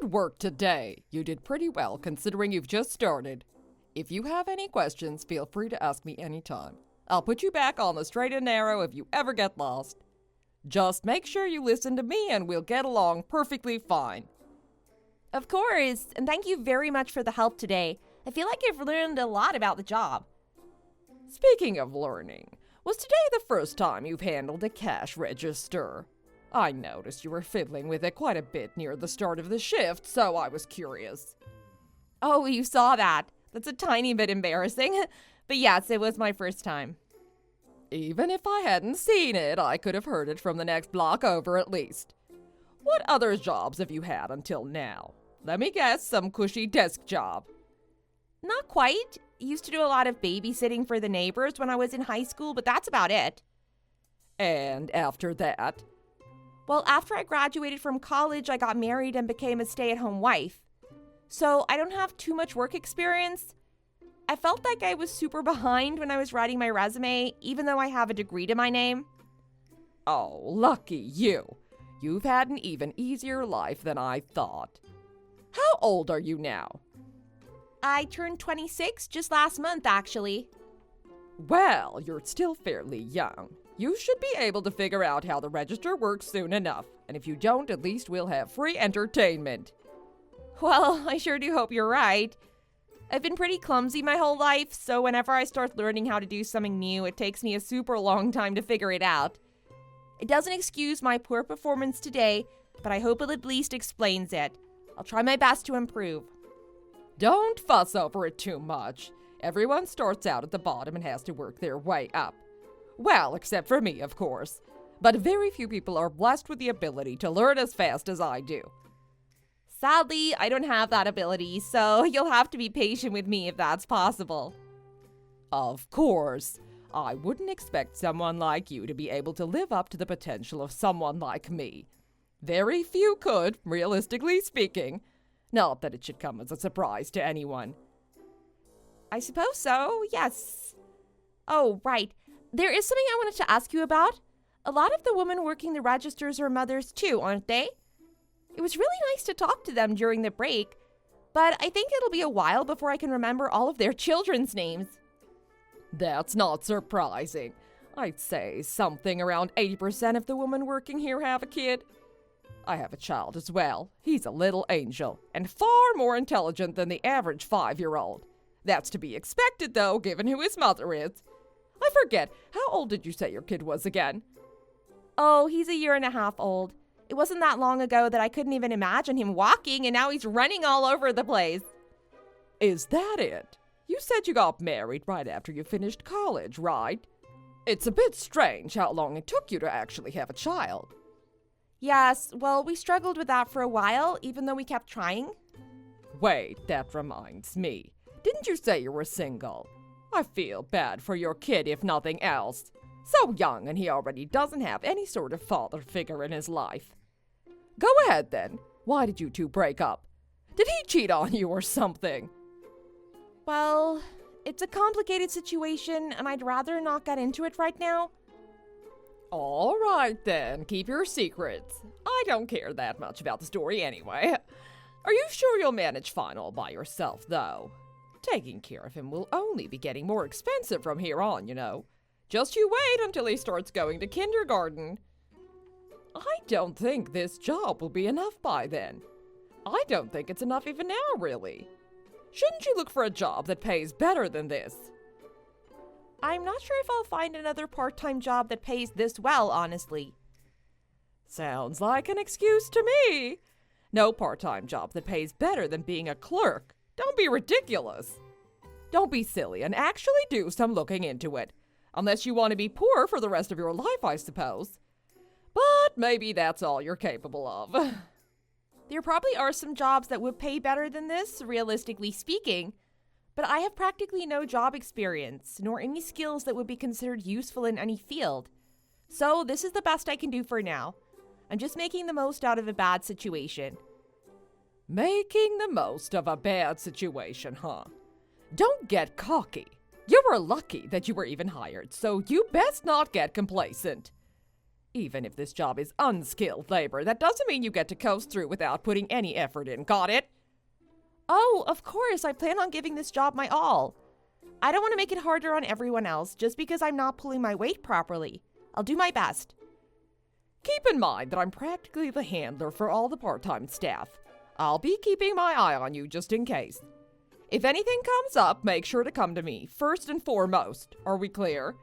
Good work today. You did pretty well considering you've just started. If you have any questions, feel free to ask me anytime. I'll put you back on the straight and narrow if you ever get lost. Just make sure you listen to me and we'll get along perfectly fine. Of course, and thank you very much for the help today. I feel like I've learned a lot about the job. Speaking of learning, was today the first time you've handled a cash register? I noticed you were fiddling with it quite a bit near the start of the shift, so I was curious. Oh, you saw that. That's a tiny bit embarrassing. But yes, it was my first time. Even if I hadn't seen it, I could have heard it from the next block over at least. What other jobs have you had until now? Let me guess, some cushy desk job. Not quite. Used to do a lot of babysitting for the neighbors when I was in high school, but that's about it. And after that? Well, after I graduated from college, I got married and became a stay-at-home wife. So I don't have too much work experience. I felt like I was super behind when I was writing my resume, even though I have a degree to my name. Oh, lucky you. You've had an even easier life than I thought. How old are you now? I turned 26 just last month, actually. Well, you're still fairly young. You should be able to figure out how the register works soon enough. And if you don't, at least we'll have free entertainment. Well, I sure do hope you're right. I've been pretty clumsy my whole life, so whenever I start learning how to do something new, it takes me a super long time to figure it out. It doesn't excuse my poor performance today, but I hope it at least explains it. I'll try my best to improve. Don't fuss over it too much. Everyone starts out at the bottom and has to work their way up. Well, except for me, of course. But very few people are blessed with the ability to learn as fast as I do. Sadly, I don't have that ability, so you'll have to be patient with me if that's possible. Of course. I wouldn't expect someone like you to be able to live up to the potential of someone like me. Very few could, realistically speaking. Not that it should come as a surprise to anyone. I suppose so, yes. Oh, right. There is something I wanted to ask you about. A lot of the women working the registers are mothers too, aren't they? It was really nice to talk to them during the break, but I think it'll be a while before I can remember all of their children's names. That's not surprising. I'd say something around 80% of the women working here have a kid. I have a child as well. He's a little angel, and far more intelligent than the average 5-year-old. That's to be expected, though, given who his mother is. I forget, how old did you say your kid was again? Oh, he's 1.5 years old. It wasn't that long ago that I couldn't even imagine him walking, and now he's running all over the place. Is that it? You said you got married right after you finished college, right? It's a bit strange how long it took you to actually have a child. Yes, well, we struggled with that for a while, even though we kept trying. Wait, that reminds me. Didn't you say you were single? I feel bad for your kid, if nothing else. So young, and he already doesn't have any sort of father figure in his life. Go ahead, then. Why did you two break up? Did he cheat on you or something? Well, it's a complicated situation, and I'd rather not get into it right now. All right, then. Keep your secrets. I don't care that much about the story anyway. Are you sure you'll manage fine all by yourself, though? Taking care of him will only be getting more expensive from here on, you know. Just you wait until he starts going to kindergarten. I don't think this job will be enough by then. I don't think it's enough even now, really. Shouldn't you look for a job that pays better than this? I'm not sure if I'll find another part-time job that pays this well, honestly. Sounds like an excuse to me. No part-time job that pays better than being a clerk. Don't be ridiculous. Don't be silly and actually do some looking into it. Unless you want to be poor for the rest of your life, I suppose. But maybe that's all you're capable of. There probably are some jobs that would pay better than this, realistically speaking. But I have practically no job experience, nor any skills that would be considered useful in any field. So this is the best I can do for now. I'm just making the most out of a bad situation. Making the most of a bad situation, huh? Don't get cocky. You were lucky that you were even hired, so you best not get complacent. Even if this job is unskilled labor, that doesn't mean you get to coast through without putting any effort in. Got it? Oh, of course, I plan on giving this job my all. I don't want to make it harder on everyone else just because I'm not pulling my weight properly. I'll do my best. Keep in mind that I'm practically the handler for all the part-time staff. I'll be keeping my eye on you just in case. If anything comes up, make sure to come to me, first and foremost. Are we clear?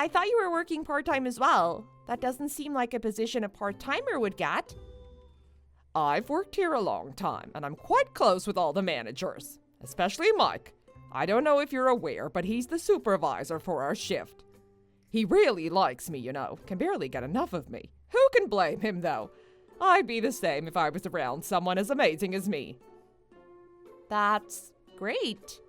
I thought you were working part-time as well. That doesn't seem like a position a part-timer would get. I've worked here a long time, and I'm quite close with all the managers, especially Mike. I don't know if you're aware, but he's the supervisor for our shift. He really likes me, can barely get enough of me. Who can blame him, though? I'd be the same if I was around someone as amazing as me. That's great.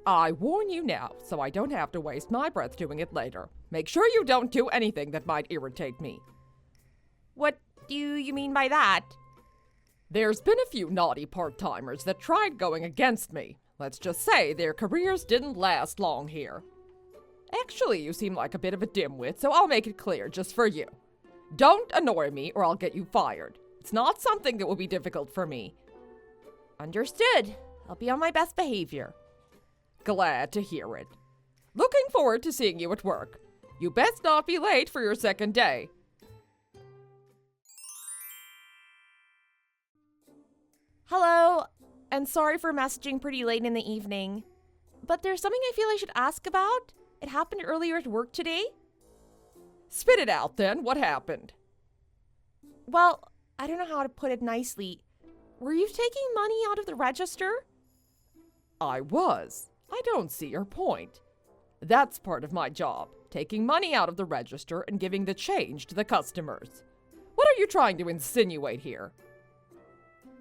I warn you now, so I don't have to waste my breath doing it later. Make sure you don't do anything that might irritate me. What do you mean by that? There's been a few naughty part-timers that tried going against me. Let's just say their careers didn't last long here. Actually, you seem like a bit of a dimwit, so I'll make it clear just for you. Don't annoy me or I'll get you fired. It's not something that will be difficult for me. Understood. I'll be on my best behavior. Glad to hear it. Looking forward to seeing you at work. You best not be late for your second day. Hello, and sorry for messaging pretty late in the evening. But there's something I feel I should ask about. It happened earlier at work today. Spit it out then. What happened? Well, I don't know how to put it nicely. Were you taking money out of the register? I was. I don't see your point. That's part of my job, taking money out of the register and giving the change to the customers. What are you trying to insinuate here?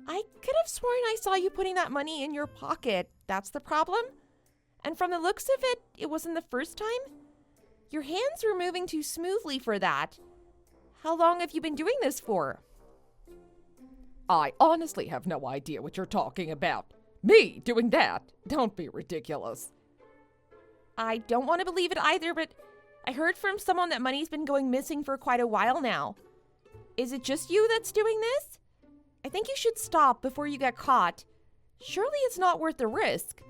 I could have sworn I saw you putting that money in your pocket. That's the problem? And from the looks of it, it wasn't the first time? Your hands were moving too smoothly for that. How long have you been doing this for? I honestly have no idea what you're talking about. Me doing that? Don't be ridiculous. I don't want to believe it either, but I heard from someone that money's been going missing for quite a while now. Is it just you that's doing this? I think you should stop before you get caught. Surely it's not worth the risk.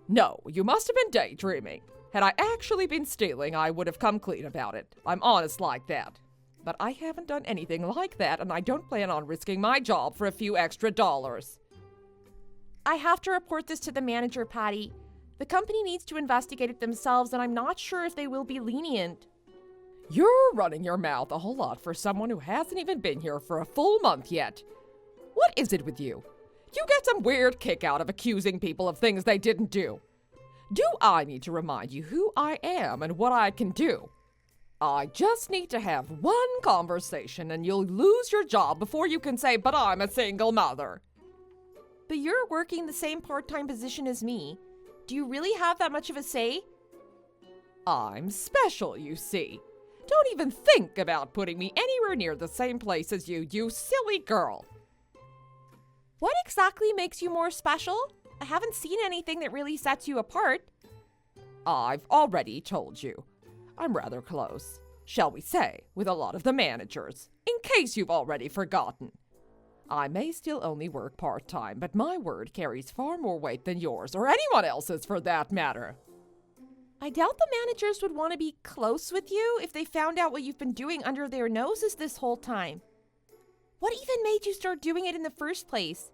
No, you must have been daydreaming. Had I actually been stealing, I would have come clean about it. I'm honest like that. But I haven't done anything like that, and I don't plan on risking my job for a few extra dollars. I have to report this to the manager, Patty. The company needs to investigate it themselves, and I'm not sure if they will be lenient. You're running your mouth a whole lot for someone who hasn't even been here for a full month yet. What is it with you? You get some weird kick out of accusing people of things they didn't do. Do I need to remind you who I am and what I can do? I just need to have one conversation and you'll lose your job before you can say, but I'm a single mother. But you're working the same part-time position as me. Do you really have that much of a say? I'm special, you see. Don't even think about putting me anywhere near the same place as you, you silly girl. What exactly makes you more special? I haven't seen anything that really sets you apart. I've already told you. I'm rather close, shall we say, with a lot of the managers, in case you've already forgotten. I may still only work part-time, but my word carries far more weight than yours, or anyone else's for that matter. I doubt the managers would want to be close with you if they found out what you've been doing under their noses this whole time. What even made you start doing it in the first place?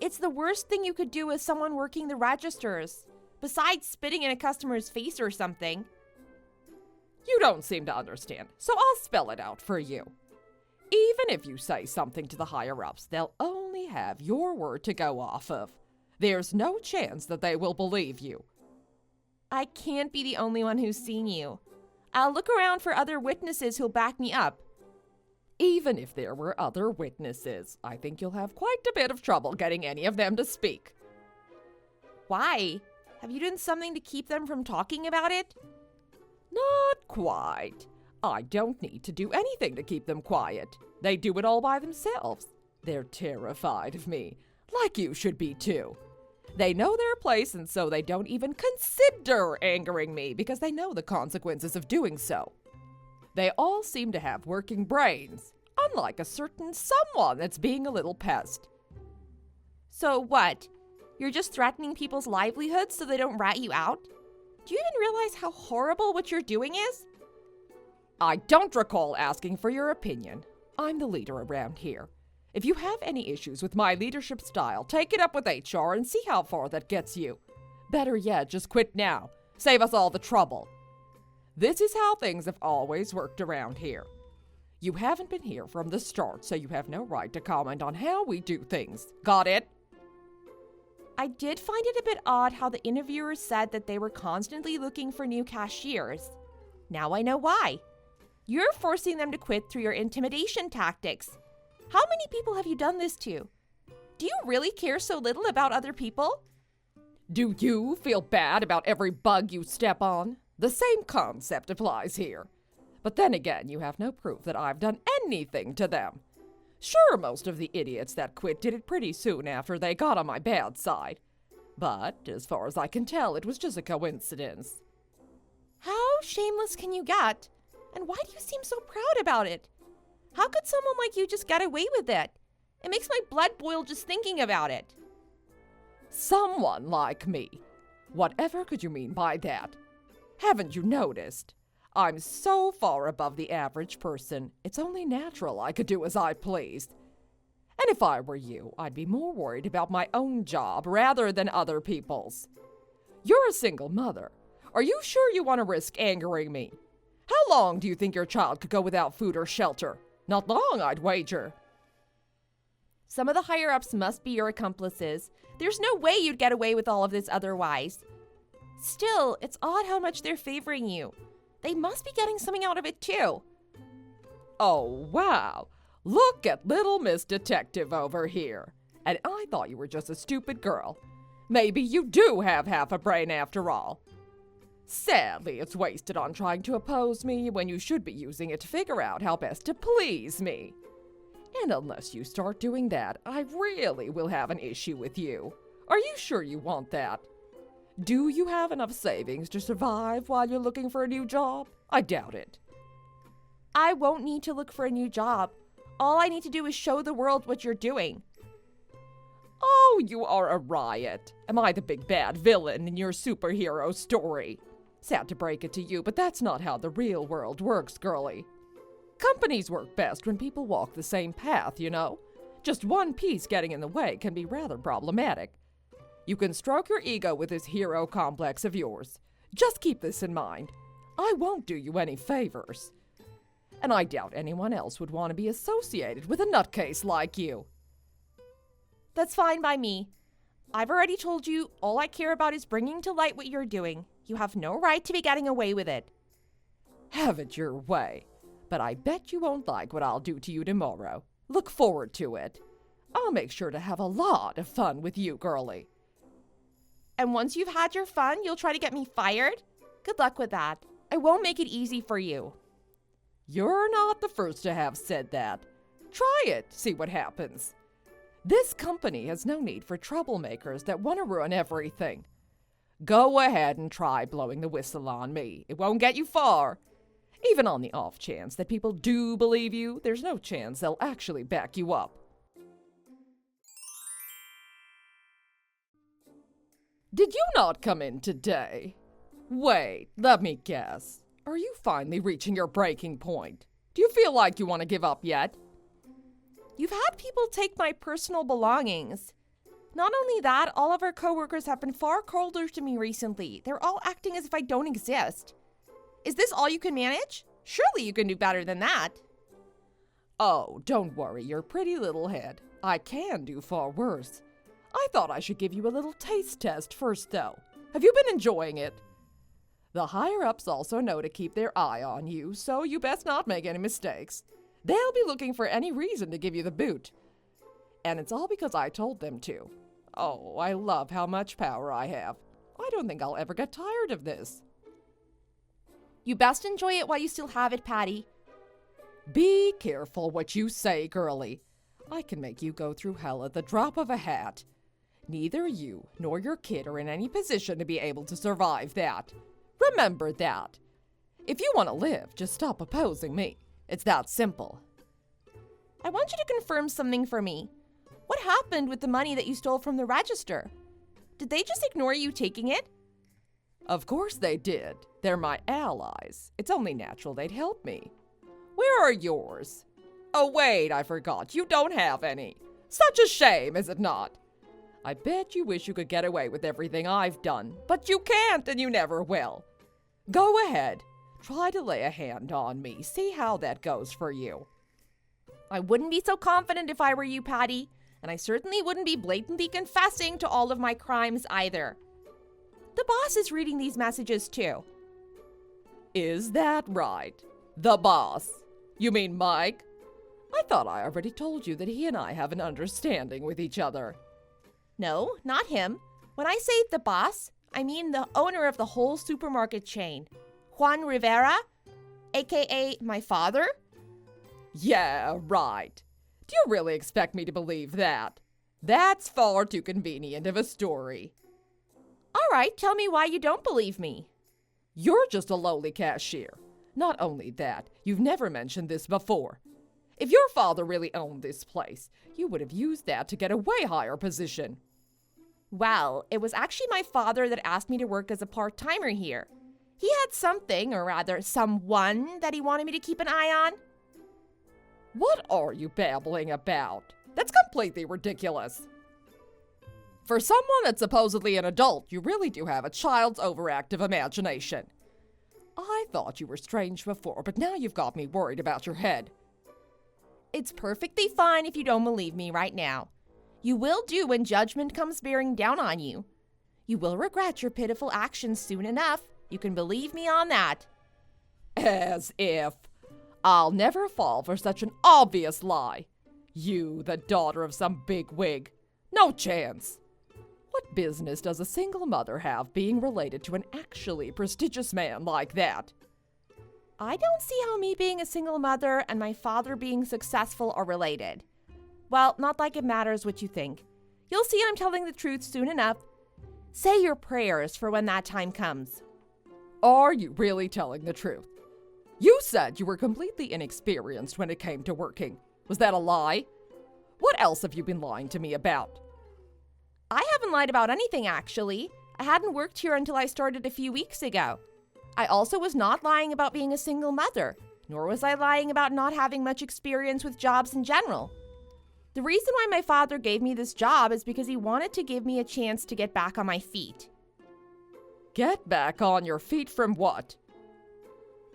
It's the worst thing you could do as someone working the registers, besides spitting in a customer's face or something. You don't seem to understand, so I'll spell it out for you. Even if you say something to the higher-ups, they'll only have your word to go off of. There's no chance that they will believe you. I can't be the only one who's seen you. I'll look around for other witnesses who'll back me up. Even if there were other witnesses, I think you'll have quite a bit of trouble getting any of them to speak. Why? Have you done something to keep them from talking about it? Not quite. I don't need to do anything to keep them quiet. They do it all by themselves. They're terrified of me, like you should be too. They know their place, and so they don't even consider angering me because they know the consequences of doing so. They all seem to have working brains, unlike a certain someone that's being a little pest. So what? You're just threatening people's livelihoods so they don't rat you out? Do you even realize how horrible what you're doing is? I don't recall asking for your opinion. I'm the leader around here. If you have any issues with my leadership style, take it up with HR and see how far that gets you. Better yet, just quit now. Save us all the trouble. This is how things have always worked around here. You haven't been here from the start, so you have no right to comment on how we do things. Got it? I did find it a bit odd how the interviewers said that they were constantly looking for new cashiers. Now I know why. You're forcing them to quit through your intimidation tactics. How many people have you done this to? Do you really care so little about other people? Do you feel bad about every bug you step on? The same concept applies here. But then again, you have no proof that I've done anything to them. Sure, most of the idiots that quit did it pretty soon after they got on my bad side. But, as far as I can tell, it was just a coincidence. How shameless can you get? And why do you seem so proud about it? How could someone like you just get away with it? It makes my blood boil just thinking about it. Someone like me? Whatever could you mean by that? Haven't you noticed? I'm so far above the average person, it's only natural I could do as I pleased. And if I were you, I'd be more worried about my own job rather than other people's. You're a single mother. Are you sure you want to risk angering me? How long do you think your child could go without food or shelter? Not long, I'd wager. Some of the higher-ups must be your accomplices. There's no way you'd get away with all of this otherwise. Still, it's odd how much they're favoring you. They must be getting something out of it too. Oh, wow. Look at little Miss Detective over here. And I thought you were just a stupid girl. Maybe you do have half a brain after all. Sadly, it's wasted on trying to oppose me when you should be using it to figure out how best to please me. And unless you start doing that, I really will have an issue with you. Are you sure you want that? Do you have enough savings to survive while you're looking for a new job? I doubt it. I won't need to look for a new job. All I need to do is show the world what you're doing. Oh, you are a riot. Am I the big bad villain in your superhero story? Sad to break it to you, but that's not how the real world works, girlie. Companies work best when people walk the same path, you know. Just one piece getting in the way can be rather problematic. You can stroke your ego with this hero complex of yours. Just keep this in mind. I won't do you any favors. And I doubt anyone else would want to be associated with a nutcase like you. That's fine by me. I've already told you all I care about is bringing to light what you're doing. You have no right to be getting away with it. Have it your way. But I bet you won't like what I'll do to you tomorrow. Look forward to it. I'll make sure to have a lot of fun with you, girlie. And once you've had your fun, you'll try to get me fired? Good luck with that. I won't make it easy for you. You're not the first to have said that. Try it, see what happens. This company has no need for troublemakers that want to ruin everything. Go ahead and try blowing the whistle on me. It won't get you far. Even on the off chance that people do believe you, there's no chance they'll actually back you up. Did you not come in today? Wait, let me guess. Are you finally reaching your breaking point? Do you feel like you want to give up yet? You've had people take my personal belongings. Not only that, all of our coworkers have been far colder to me recently. They're all acting as if I don't exist. Is this all you can manage? Surely you can do better than that. Oh, don't worry your pretty little head. I can do far worse. I thought I should give you a little taste test first, though. Have you been enjoying it? The higher-ups also know to keep their eye on you, so you best not make any mistakes. They'll be looking for any reason to give you the boot. And it's all because I told them to. Oh, I love how much power I have. I don't think I'll ever get tired of this. You best enjoy it while you still have it, Patty. Be careful what you say, girlie. I can make you go through hell at the drop of a hat. Neither you nor your kid are in any position to be able to survive that. Remember that. If you want to live, just stop opposing me. It's that simple. I want you to confirm something for me. What happened with the money that you stole from the register? Did they just ignore you taking it? Of course they did. They're my allies. It's only natural they'd help me. Where are yours? Oh, wait, I forgot. You don't have any. Such a shame, is it not? I bet you wish you could get away with everything I've done, but you can't and you never will. Go ahead. Try to lay a hand on me. See how that goes for you. I wouldn't be so confident if I were you, Patty, and I certainly wouldn't be blatantly confessing to all of my crimes either. The boss is reading these messages too. Is that right? The boss? You mean Mike? I thought I already told you that he and I have an understanding with each other. No, not him. When I say the boss, I mean the owner of the whole supermarket chain. Juan Rivera, aka my father? Yeah, right. Do you really expect me to believe that? That's far too convenient of a story. All right, tell me why you don't believe me. You're just a lowly cashier. Not only that, you've never mentioned this before. If your father really owned this place, you would have used that to get a way higher position. Well, it was actually my father that asked me to work as a part-timer here. He had something, or rather someone, that he wanted me to keep an eye on. What are you babbling about? That's completely ridiculous. For someone that's supposedly an adult, you really do have a child's overactive imagination. I thought you were strange before, but now you've got me worried about your head. It's perfectly fine if you don't believe me right now. You will do when judgment comes bearing down on you. You will regret your pitiful actions soon enough. You can believe me on that. As if. I'll never fall for such an obvious lie. You, the daughter of some bigwig. No chance. What business does a single mother have being related to an actually prestigious man like that? I don't see how me being a single mother and my father being successful are related. Well, not like it matters what you think. You'll see I'm telling the truth soon enough. Say your prayers for when that time comes. Are you really telling the truth? You said you were completely inexperienced when it came to working. Was that a lie? What else have you been lying to me about? I haven't lied about anything, actually. I hadn't worked here until I started a few weeks ago. I also was not lying about being a single mother, nor was I lying about not having much experience with jobs in general. The reason why my father gave me this job is because he wanted to give me a chance to get back on my feet. Get back on your feet from what?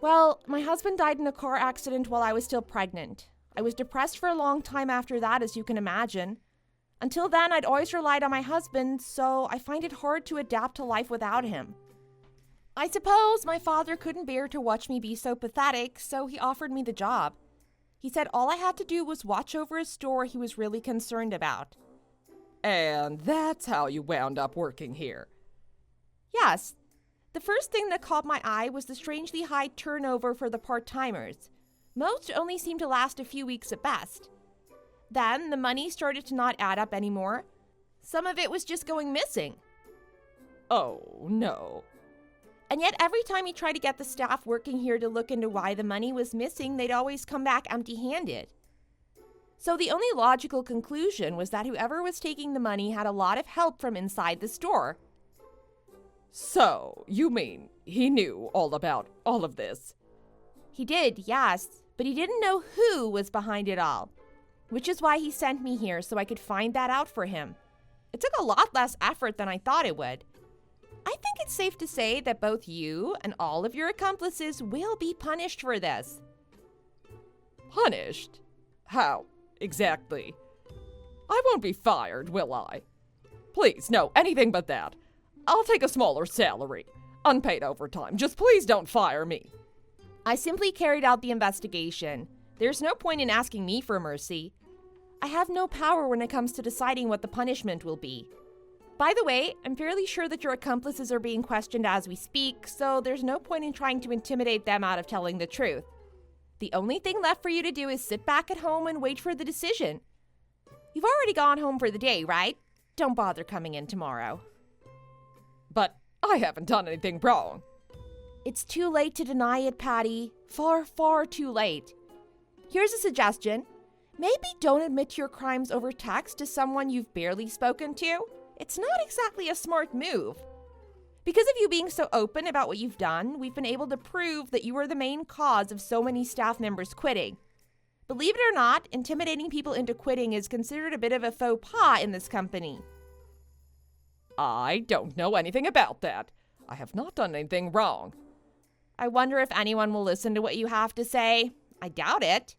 Well, my husband died in a car accident while I was still pregnant. I was depressed for a long time after that, as you can imagine. Until then, I'd always relied on my husband, so I find it hard to adapt to life without him. I suppose my father couldn't bear to watch me be so pathetic, so he offered me the job. He said all I had to do was watch over a store he was really concerned about. And that's how you wound up working here? Yes. The first thing that caught my eye was the strangely high turnover for the part-timers. Most only seemed to last a few weeks at best. Then the money started to not add up anymore. Some of it was just going missing. Oh, no. And yet every time he tried to get the staff working here to look into why the money was missing, they'd always come back empty-handed. So the only logical conclusion was that whoever was taking the money had a lot of help from inside the store. So, you mean he knew all about all of this? He did, yes, but he didn't know who was behind it all. Which is why he sent me here, so I could find that out for him. It took a lot less effort than I thought it would. I think it's safe to say that both you and all of your accomplices will be punished for this. Punished? How, exactly? I won't be fired, will I? Please, no, anything but that. I'll take a smaller salary. Unpaid overtime. Just please don't fire me. I simply carried out the investigation. There's no point in asking me for mercy. I have no power when it comes to deciding what the punishment will be. By the way, I'm fairly sure that your accomplices are being questioned as we speak, so there's no point in trying to intimidate them out of telling the truth. The only thing left for you to do is sit back at home and wait for the decision. You've already gone home for the day, right? Don't bother coming in tomorrow. But I haven't done anything wrong. It's too late to deny it, Patty. Far, far too late. Here's a suggestion. Maybe don't admit your crimes over text to someone you've barely spoken to. It's not exactly a smart move. Because of you being so open about what you've done, we've been able to prove that you were the main cause of so many staff members quitting. Believe it or not, intimidating people into quitting is considered a bit of a faux pas in this company. I don't know anything about that. I have not done anything wrong. I wonder if anyone will listen to what you have to say. I doubt it.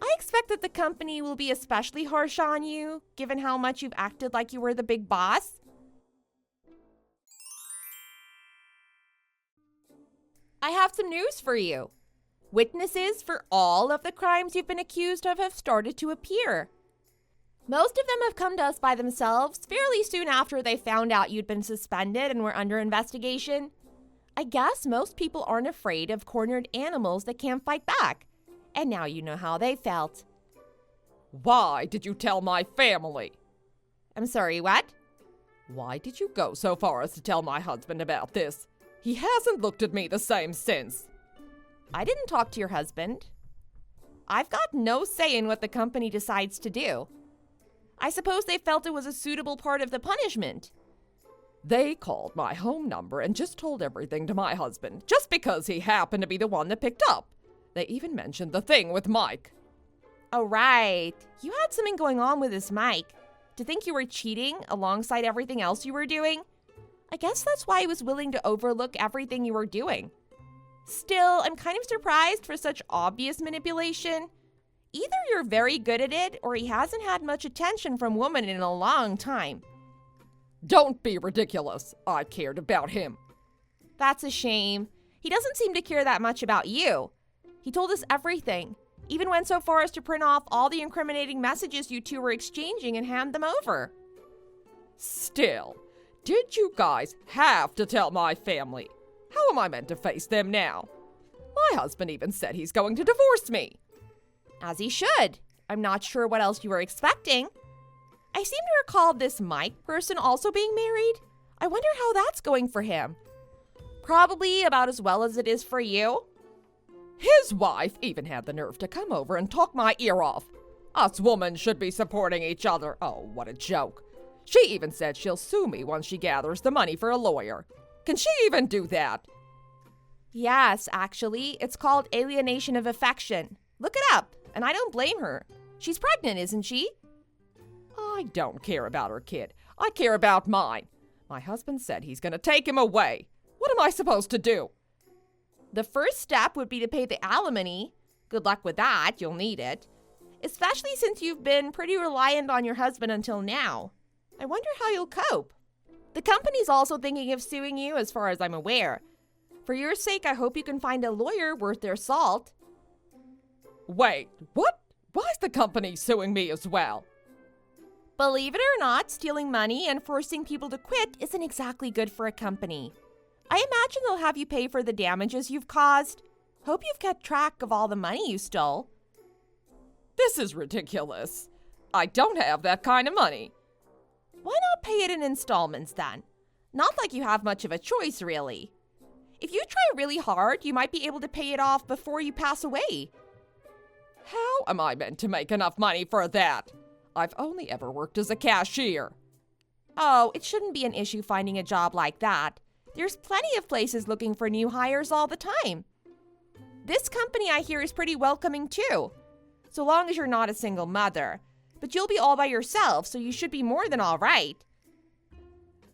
I expect that the company will be especially harsh on you, given how much you've acted like you were the big boss. I have some news for you. Witnesses for all of the crimes you've been accused of have started to appear. Most of them have come to us by themselves fairly soon after they found out you'd been suspended and were under investigation. I guess most people aren't afraid of cornered animals that can't fight back. And now you know how they felt. Why did you tell my family? I'm sorry, what? Why did you go so far as to tell my husband about this? He hasn't looked at me the same since. I didn't talk to your husband. I've got no say in what the company decides to do. I suppose they felt it was a suitable part of the punishment. They called my home number and just told everything to my husband, just because he happened to be the one that picked up. They even mentioned the thing with Mike. Oh, right. You had something going on with this Mike. To think you were cheating alongside everything else you were doing? I guess that's why he was willing to overlook everything you were doing. Still, I'm kind of surprised for such obvious manipulation. Either you're very good at it, or he hasn't had much attention from women in a long time. Don't be ridiculous. I cared about him. That's a shame. He doesn't seem to care that much about you. He told us everything, even went so far as to print off all the incriminating messages you two were exchanging and hand them over. Still, did you guys have to tell my family? How am I meant to face them now? My husband even said he's going to divorce me. As he should. I'm not sure what else you were expecting. I seem to recall this Mike person also being married. I wonder how that's going for him. Probably about as well as it is for you. His wife even had the nerve to come over and talk my ear off. Us women should be supporting each other. Oh, what a joke. She even said she'll sue me once she gathers the money for a lawyer. Can she even do that? Yes, actually. It's called alienation of affection. Look it up, and I don't blame her. She's pregnant, isn't she? I don't care about her kid. I care about mine. My husband said he's going to take him away. What am I supposed to do? The first step would be to pay the alimony. Good luck with that, you'll need it. Especially since you've been pretty reliant on your husband until now. I wonder how you'll cope. The company's also thinking of suing you, as far as I'm aware. For your sake, I hope you can find a lawyer worth their salt. Wait, what? Why is the company suing me as well? Believe it or not, stealing money and forcing people to quit isn't exactly good for a company. I imagine they'll have you pay for the damages you've caused. Hope you've kept track of all the money you stole. This is ridiculous. I don't have that kind of money. Why not pay it in installments then? Not like you have much of a choice, really. If you try really hard, you might be able to pay it off before you pass away. How am I meant to make enough money for that? I've only ever worked as a cashier. Oh, it shouldn't be an issue finding a job like that. There's plenty of places looking for new hires all the time. This company, I hear, is pretty welcoming too. So long as you're not a single mother. But you'll be all by yourself, so you should be more than all right.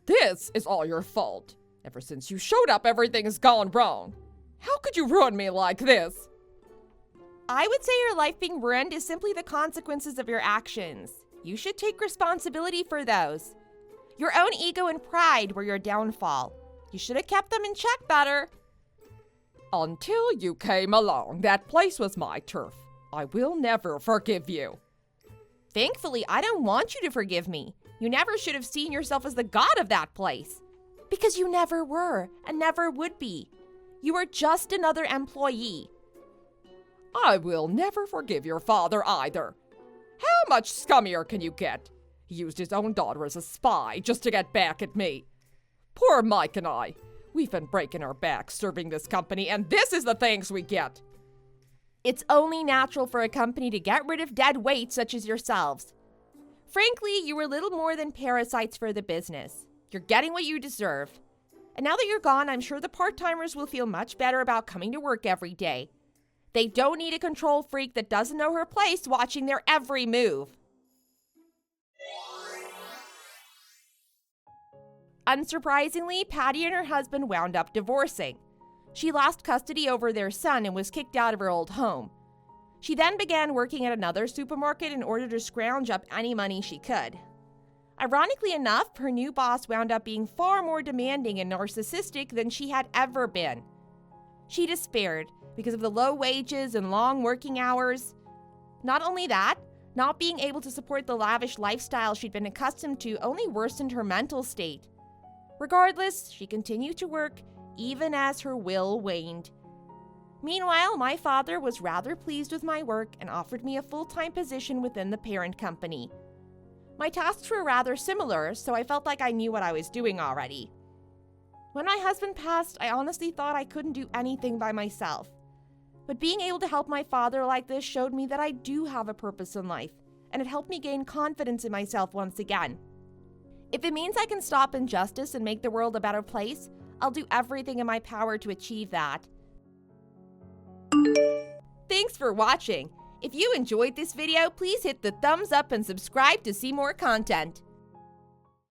This is all your fault. Ever since you showed up, everything has gone wrong. How could you ruin me like this? I would say your life being ruined is simply the consequences of your actions. You should take responsibility for those. Your own ego and pride were your downfall. You should have kept them in check better. Until you came along, that place was my turf. I will never forgive you. Thankfully, I don't want you to forgive me. You never should have seen yourself as the god of that place. Because you never were, and never would be. You were just another employee. I will never forgive your father either. How much scummier can you get? He used his own daughter as a spy just to get back at me. Poor Mike and I. We've been breaking our backs serving this company, and this is the things we get. It's only natural for a company to get rid of dead weight such as yourselves. Frankly, you were little more than parasites for the business. You're getting what you deserve. And now that you're gone, I'm sure the part-timers will feel much better about coming to work every day. They don't need a control freak that doesn't know her place watching their every move. Unsurprisingly, Patty and her husband wound up divorcing. She lost custody over their son and was kicked out of her old home. She then began working at another supermarket in order to scrounge up any money she could. Ironically enough, her new boss wound up being far more demanding and narcissistic than she had ever been. She despaired because of the low wages and long working hours. Not only that, not being able to support the lavish lifestyle she'd been accustomed to only worsened her mental state. Regardless, she continued to work even as her will waned. Meanwhile, my father was rather pleased with my work and offered me a full-time position within the parent company. My tasks were rather similar, so I felt like I knew what I was doing already. When my husband passed, I honestly thought I couldn't do anything by myself. But being able to help my father like this showed me that I do have a purpose in life, and it helped me gain confidence in myself once again. If it means I can stop injustice and make the world a better place, I'll do everything in my power to achieve that. Thanks for watching. If you enjoyed this video, please hit the thumbs up and subscribe to see more content.